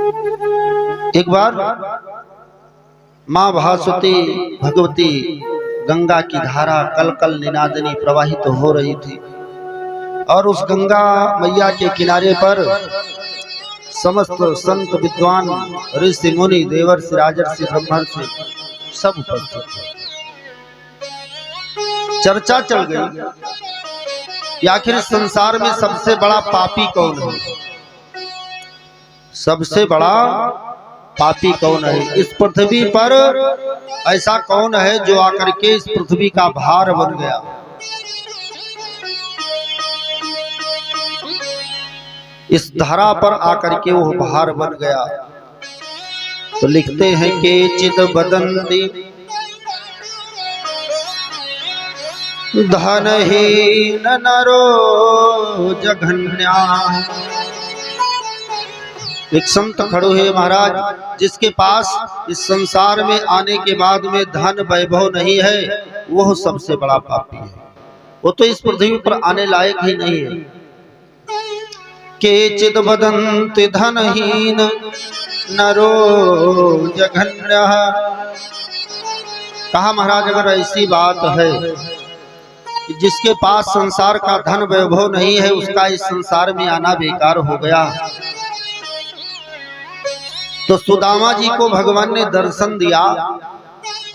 एक बार मां भासुती भगवती गंगा की धारा कल कल निनादनी प्रवाहित हो रही थी और उस गंगा मैया के किनारे पर समस्त संत विद्वान ऋषि मुनि देवर्षि राजर्षि ब्रह्मर्षि सब उपस्थित थे। चर्चा चल गई कि आखिर संसार में सबसे बड़ा पापी कौन है, सबसे बड़ा पापी कौन है, इस पृथ्वी पर ऐसा कौन है जो आकर के इस पृथ्वी का भार बन गया। इस धरा पर आकर के वो भार बन गया। तो लिखते हैं कि चिद बदंती धनहीन नरो जघन्या। एक संत खड़ो है महाराज, जिसके पास इस संसार में आने के बाद में धन वैभव नहीं है, वह सबसे बड़ा पापी है। वो तो इस पृथ्वी पर आने लायक ही नहीं है। केचिद वदन्ति धनहीन नरो जघन्यः। कहा महाराज, अगर ऐसी बात है कि जिसके पास संसार का धन वैभव नहीं है, उसका इस संसार में आना बेकार हो गया। तो सुदामा जी को भगवान ने दर्शन दिया।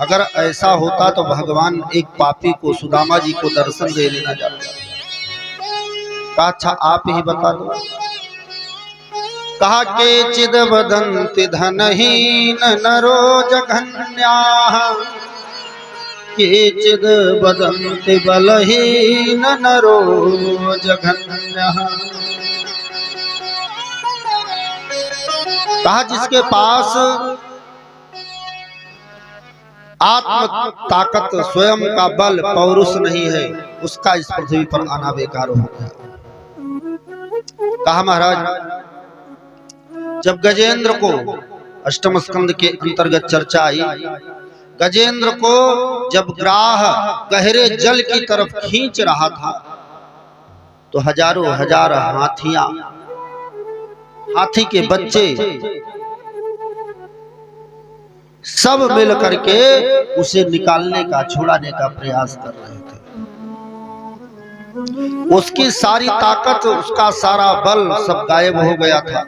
अगर ऐसा होता तो भगवान एक पापी को, सुदामा जी को दर्शन दे लेना चाहता। कहा अच्छा आप ही बता दो। कहा के चिद वदन्ति धनहीन नरो जघन्याः, के चिद वदन्ति बलहीन नरो जघन्यः। कहा जिसके पास आत्म ताकत, स्वयं का बल, पौरुष नहीं है, उसका इस पृथ्वी पर आना बेकार हो गया। कहा महाराज, जब गजेंद्र को अष्टम स्कंद के अंतर्गत चर्चा आई, गजेंद्र को जब ग्राह गहरे जल की तरफ खींच रहा था, तो हजारों हजार हाथियां, हाथी के बच्चे सब मिल करके उसे निकालने का, छुड़ाने का प्रयास कर रहे थे। उसकी सारी ताकत, उसका सारा बल सब गायब हो गया था।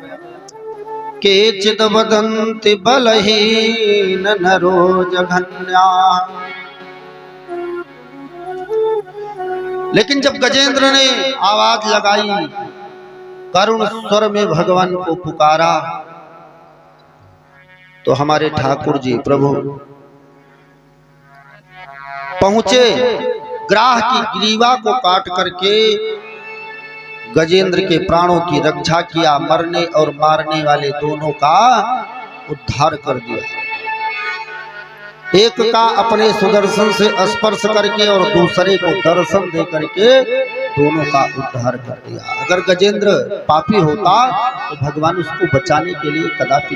केचिद वदन्ति बलहीन नरो जघन्याः। लेकिन जब गजेंद्र ने आवाज लगाई, करुण स्वर में भगवान को पुकारा, तो हमारे ठाकुर जी प्रभु पहुंचे, ग्राह की ग्रीवा को काट करके गजेंद्र के प्राणों की रक्षा किया, मरने और मारने वाले दोनों का उद्धार कर दिया। एक का अपने सुदर्शन से स्पर्श करके और दूसरे को दर्शन दे करके दोनों का उद्धार कर दिया। अगर गजेंद्र पापी होता तो भगवान उसको बचाने के लिए कदापि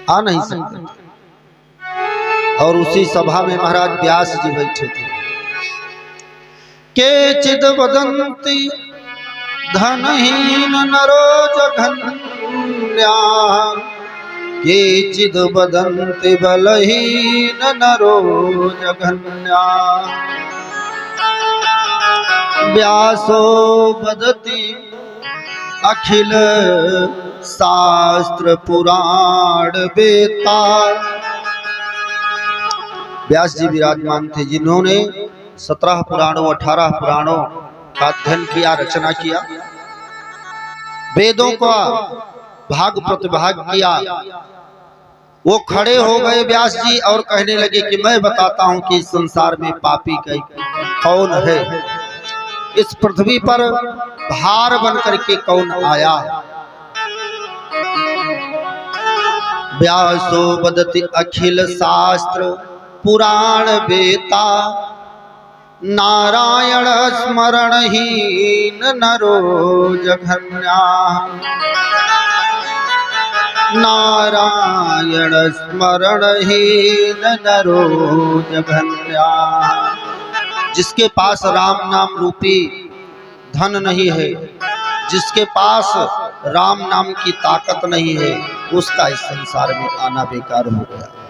आ नहीं सकते। और उसी सभा में महाराज व्यास जी बैठे थे। केचिद वदन्ति धनहीन नरो जघन्याः, केचिद वदन्ति बलहीन नरो जघन्याः। व्यासो वदति अखिल शास्त्र पुराण वेता। व्यास जी विराजमान थे, जिन्होंने 17 पुराणों 18 पुराणों का अध्ययन किया, रचना किया, वेदों का भाग प्रतिभाग किया। वो खड़े हो गए व्यास जी और कहने लगे कि मैं बताता हूं कि इस संसार में पापी कौन है, इस पृथ्वी पर भार बन करके कौन आया। व्यासो वदति अखिल शास्त्र पुराण वेता, नारायण स्मरणहीन नरो जघन्याः। नारायण स्मरणहीन नरो जघन्याः। जिसके पास राम नाम रूपी धन नहीं है, जिसके पास राम नाम की ताकत नहीं है, उसका इस संसार में आना बेकार हो गया।